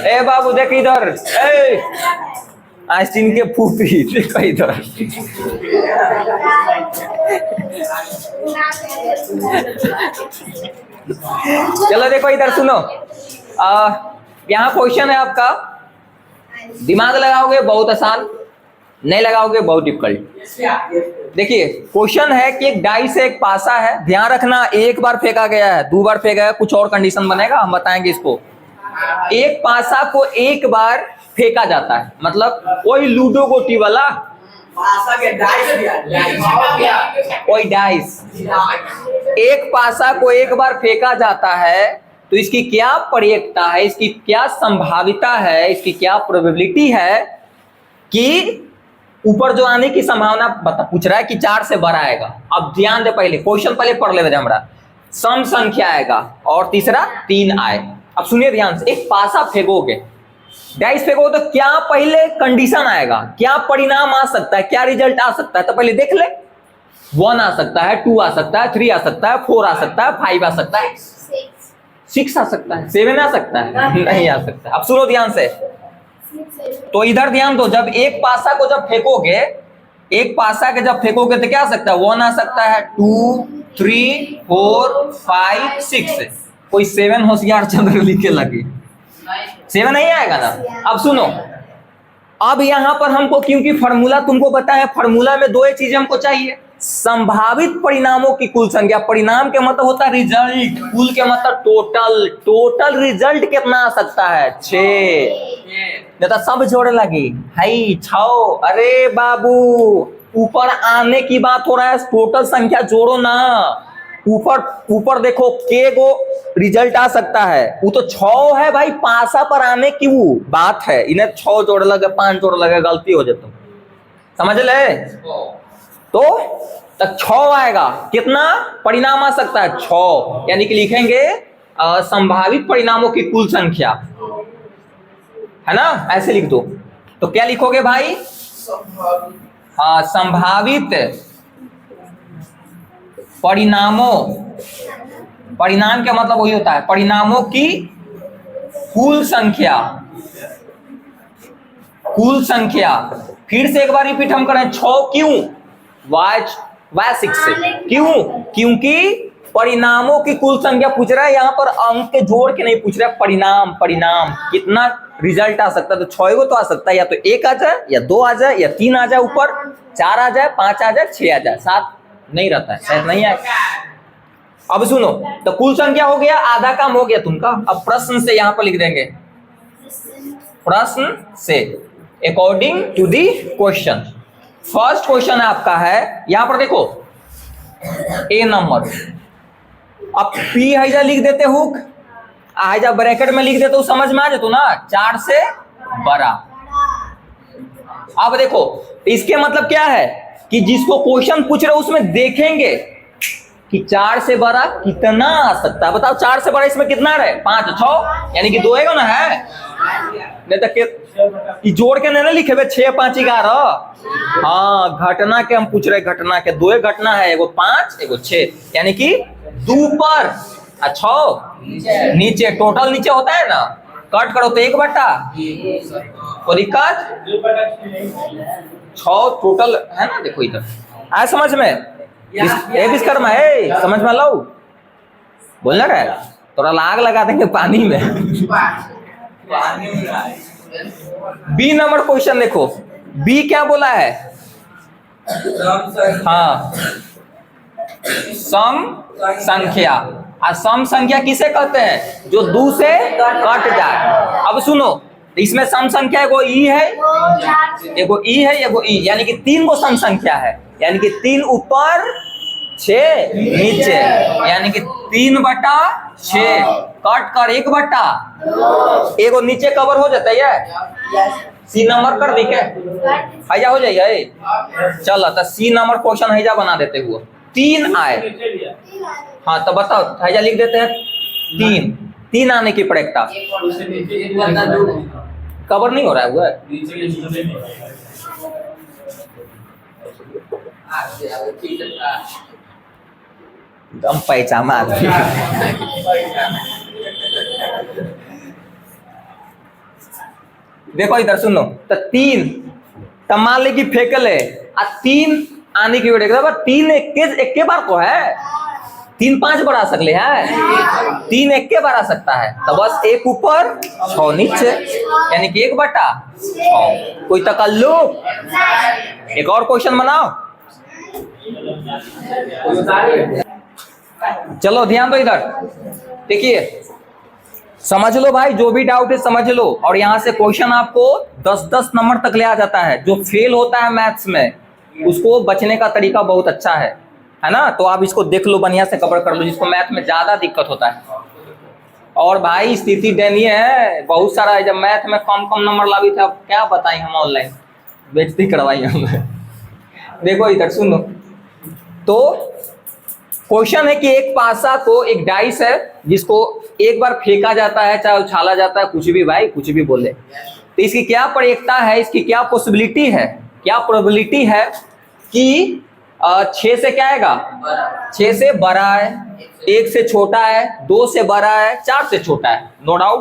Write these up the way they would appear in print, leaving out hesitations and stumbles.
ए बाबू देख इधर, ए आस्तीन के फूफी देखो इधर। चलो देखो इधर सुनो, यहाँ क्वेश्चन है आपका, दिमाग लगाओगे बहुत आसान, नहीं लगाओगे बहुत डिफिकल्ट। देखिए क्वेश्चन है कि एक डाइस है, एक पासा है, ध्यान रखना एक बार फेंका गया है, 2 बार फेंका गया है, कुछ और कंडीशन बनेगा, हम बताएंगे इसको। एक पासा को एक बार फेंका जाता है, मतलब कोई लूडो गोटी वाला कोई डाइस, एक पासा को एक बार फेंका जाता है तो इसकी क्या प्रयेकता है, इसकी क्या संभाविता है, इसकी क्या प्रोबेबिलिटी है कि ऊपर जो आने की संभावना पूछ रहा है कि 4 से बड़ा आएगा। अब ध्यान दे, पहले क्वेश्चन पहले पढ़ ले हमरा, सम संख्या आएगा और तीसरा 3 आए। अब सुनिए ध्यान से, एक पासा फेंकोगे, डाइस फेंकोगे तो क्या पहले कंडीशन आएगा, क्या परिणाम आ सकता है, क्या रिजल्ट आ सकता है, तो पहले देख ले। 1 आ सकता है, 2 आ सकता है, 3 आ सकता है, 4 आ सकता है, 5 आ सकता है, 6 आ सकता है, 7 आ सकता है, नहीं आ सकता। अब सुनो ध्यान से, तो इधर ध्यान दो, जब एक पासा को जब फेंकोगे, एक पासा के जब फेंकोगे तो क्या आ सकता है, 1 आ सकता है, 2, 3, 4, 5, 6। कोई 7 होशियार चंद्र लिखे लगे, 7 नहीं आएगा ना। अब सुनो, अब यहां पर हमको, क्योंकि फार्मूला तुमको बताया, फार्मूला में 2 चीजें हमको चाहिए, संभावित परिणामों की कुल संख्या, परिणाम के मतलब होता है रिजल्ट, कुल के मतलब टोटल, टोटल रिजल्ट कितना आ सकता है, 6। तो सब जोड़े लगी, हाई 6। अरे बाबू ऊपर आने की बात हो रहा है, टोटल संख्या जोड़ो ना, ऊपर ऊपर देखो के गो रिजल्ट आ सकता है, वो तो 6 है भाई, पासा पर आने की वो बात है, इन्हें 6 जोड़ लगे, 5 जोड़ लगे, गलती हो जाती, समझ ले। तो तक 6 आएगा, कितना परिणाम आ सकता है, 6, यानी कि लिखेंगे संभावित परिणामों की कुल संख्या, है ना, ऐसे लिख दो। तो क्या लिखोगे भाई, हाँ संभावित परिणामों, परिणाम का मतलब वही होता है परिणामों की कुल संख्या, कुल संख्या। फिर से एक बार रिपीट हम करें, 6 क्यों, वाई 6 से, क्यों, क्योंकि परिणामों की कुल संख्या पूछ रहा है, यहाँ पर अंक के जोड़ के नहीं पूछ रहा है, परिणाम, परिणाम कितना रिजल्ट आ सकता है, तो 6 को तो आ सकता है, या तो 1 आ जाए, या 2 आ जाए, या 3 आ जाए, ऊपर 4 आ जाए, 5 आ जाए, 6 आ जाए, 7 नहीं रहता है, शायद नहीं आए। अब सुनो, तो कुल संख्या हो गया, आधा काम हो गया तुमका। अब प्रश्न से यहां पर लिख देंगे, प्रश्न से according to the question. First question आपका है, यहां पर देखो ए नंबर, अब पी हैजा लिख देते हुक, हैजा ब्रैकेट में लिख देते हो, समझ में आ जातो ना, 4 से बड़ा। अब देखो इसके मतलब क्या है कि जिसको क्वेश्चन पूछ रहे हो उसमें देखेंगे कि 4 से बड़ा कितना आ सकता है, बताओ 4 से बड़ा इसमें कितना रहे, 5, 6, यानी कि 2 है ना, है नहीं तो जोड़ के नहीं लिखे 6, 5, 11। हाँ घटना के हम पूछ रहे, घटना के 2 घटना है, एगो 5 एगो 6, यानी कि 2 ऊपर 6 नीचे, टोटल नीचे होता है ना, कट करो तो 1 बटा, कोई दिक्कत, 6 टोटल है ना, देखो इधर आए समझ में, विश्वकर्मा है, समझ में लो, बोलना रहा है, थोड़ा लाग लगा देंगे पानी में। बी नंबर क्वेश्चन देखो, बी क्या बोला है, हाँ सम संख्या, सम संख्या किसे कहते हैं, जो 2 से कट जाए। अब सुनो, इसमें सम संख्या एगो ई है, एगो ई है, एगो ई, यानी कि 3 गो सम संख्या है, यानी कि 3 ऊपर 6 नीचे, यानी कि 3 बटा 6, कट कर 1 बटा, एगो नीचे कवर हो जाता है, सी नंबर कर दी क्या, हैजा हो जाइए। चलो तो सी नंबर क्वेश्चन हैजा बना देते हुए, 3 आए, हाँ तो बताओ हैजा लिख देते हैं 3, 3 आने की प्रयेकता, कवर नहीं हो रहा है वो, एकदम पैजामा आदमी। देखो इधर सुनो, तो 3 तब मान ले कि फेंकल है, 3 आने की वजह 3 एक बार को है, 3 5 बार आ सकले है, 3 एक बार आ सकता है, तो बस 1 ऊपर 6 नीचे, यानी कि 1/6। कोई तकल्लुफ? एक और क्वेश्चन बनाओ। चलो ध्यान दो इधर, देखिए समझ लो भाई, जो भी डाउट है समझ लो, और यहाँ से क्वेश्चन आपको 10-10 नंबर तक ले आ जाता है। जो फेल होता है मैथ्स में, उसको बचने का तरीका बहुत अच्छा है ना, तो आप इसको देख लो, बढ़िया से कवर कर लो, जिसको मैथ में ज्यादा दिक्कत होता है। और भाई स्थिति दयनीय है, बहुत सारा है, जब मैथ में कम नंबर लावी थे, अब क्या बताएं हम, ऑनलाइन बेइज्जती करवाई हमने। देखो इधर सुनो, तो क्वेश्चन है कि एक पासा को, एक डाइस है जिसको एक बार फेंका जाता है, चाहे उछाला जाता है, कुछ भी भाई, कुछ भी बोले, तो इसकी क्या प्रयेकता है, इसकी क्या पॉसिबिलिटी है, क्या प्रोबेबिलिटी है कि 6 से क्या आएगा, 6 से बड़ा है, 1 से छोटा है, 2 से बड़ा है, 4 से छोटा है, नो डाउट।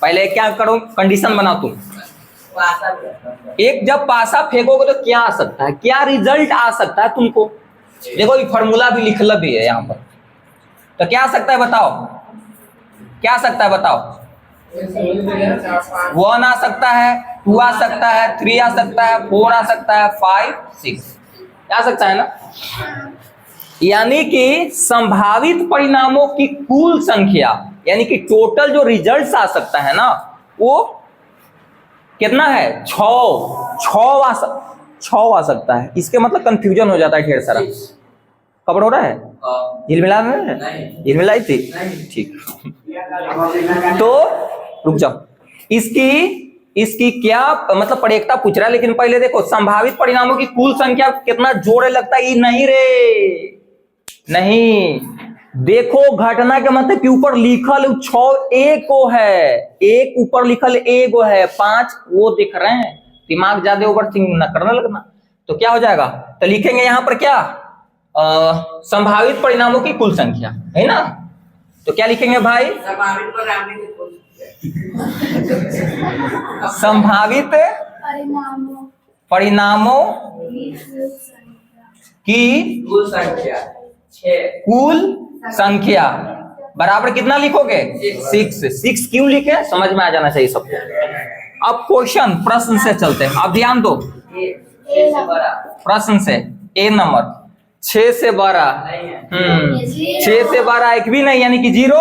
पहले क्या करो, कंडीशन बनाओ तुम। एक जब पासा फेंकोगे तो क्या आ सकता है, क्या रिजल्ट आ सकता है तुमको। देखो ये फॉर्मूला भी लिखल भी है यहाँ पर, तो क्या आ सकता है बताओ, क्या आ सकता है बताओ। 1 आ सकता है, 2 आ सकता है, 3 आ सकता है, 4 आ सकता है, 5 6 आ सकता है ना। यानी कि संभावित परिणामों की कुल संख्या, यानी कि टोटल जो रिजल्ट्स आ सकता है ना, वो कितना है, 6 आ सकता है। इसके मतलब कंफ्यूजन हो जाता है ढेर सारा। खबर हो रहा है, झिलमिला में झिलमिलाई थी, ठीक। तो रुक जाओ, इसकी क्या मतलब प्रयेकता पूछ रहा है, लेकिन पहले देखो संभावित परिणामों की कुल संख्या कितना जोड़े लगता है, ये नहीं रे, नहीं। देखो घटना के मतलब कि ऊपर लिखल 6 एक को है, एक ऊपर लिखल एगो है, 5 वो दिख रहे हैं, दिमाग ज्यादा ओवर थिंक न करने लगना। तो क्या हो जाएगा, तो लिखेंगे यहां पर क्या, संभावित परिणामों की कुल संख्या, है ना। तो क्या लिखेंगे भाई, संभावित परिणामों की कुल संख्या बराबर कितना लिखोगे, 6 क्यों लिखे, समझ में आ जाना चाहिए सबको। अब क्वेश्चन प्रश्न से चलते हैं, अब ध्यान दो, प्रश्न से ए नंबर, 6 से 12, 6 से 12 एक भी नहीं, यानी कि 0,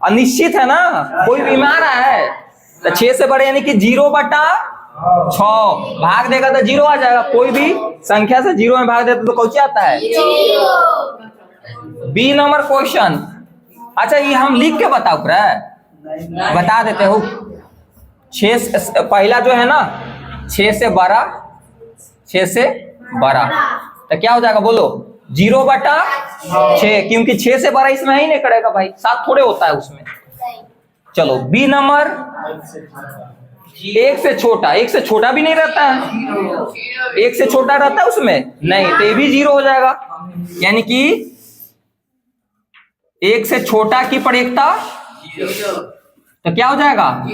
अनिश्चित है ना, कोई बीमार है, तो 6 से बड़े यानी कि 0/6 भाग देगा तो 0 आ जाएगा। कोई भी संख्या से 0 में भाग देता तो कौन आता है, बी नंबर क्वेश्चन। अच्छा ये हम लिख के बताओ, बता देते हो। 6 पहला जो है ना, 6 से 12, 6 से 12, तो क्या हो जाएगा बोलो, 0/6, क्योंकि 6 से 12 इसमें ही नहीं करेगा भाई, 7 थोड़े होता है उसमें। चलो बी नंबर, 1 से छोटा, 1 से छोटा भी नहीं रहता है, 1 से छोटा रहता है उसमें नहीं, तो ये भी 0 हो जाएगा। यानी कि 1 से छोटा की प्रयेकता, तो क्या हो जाएगा,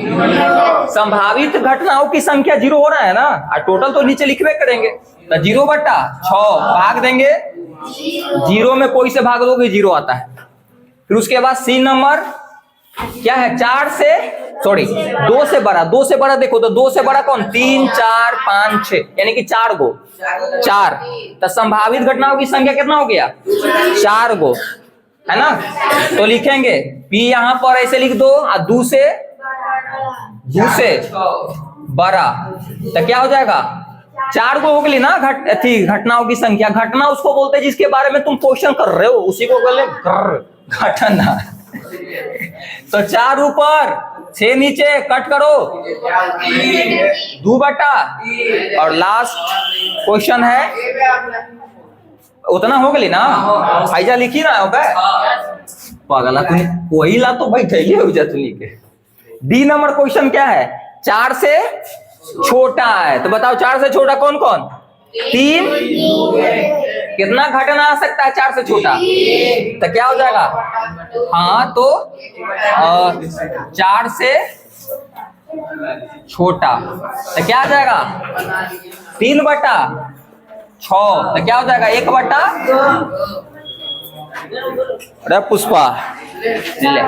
संभावित घटनाओं की संख्या 0 हो रहा है ना, और टोटल तो नीचे लिखवे करेंगे, तो 0/6 भाग देंगे, 0 में कोई से भाग दोगे 0 आता है। फिर उसके बाद सी नंबर क्या है, 2 से बड़ा, 2 से बड़ा देखो, तो 2 से बड़ा कौन, 3 4 5 6, यानी कि 4 गो, 4, तो संभावित घटनाओं की संख्या कितना हो गया, 4 गो, है ना। तो लिखेंगे पी यहां पर ऐसे लिख दो, और 2 से बड़ा, तो क्या हो जाएगा, 4 गो हो गई ना घटनाओं की संख्या। घटना उसको बोलते हैं जिसके बारे में तुम क्वेश्चन कर रहे हो, उसी को बोले घटना। तो 4 ऊपर 6 नीचे, कट करो 2/, और लास्ट क्वेश्चन है, उतना हो गई ना, फाइजा लिखी ना होगा, पागला वही ला तो भाई ठहली हो जा तुनी के। डी नंबर क्वेश्चन क्या है, 4 से छोटा है, तो बताओ 4 से छोटा कौन कौन, 3, कितना घटना आ सकता है 4 से छोटा, तो क्या हो जाएगा, हाँ तो 4 से छोटा, तो क्या आ जाएगा 3/6। तो क्या हो जाएगा 1/। अरे पुष्पा ले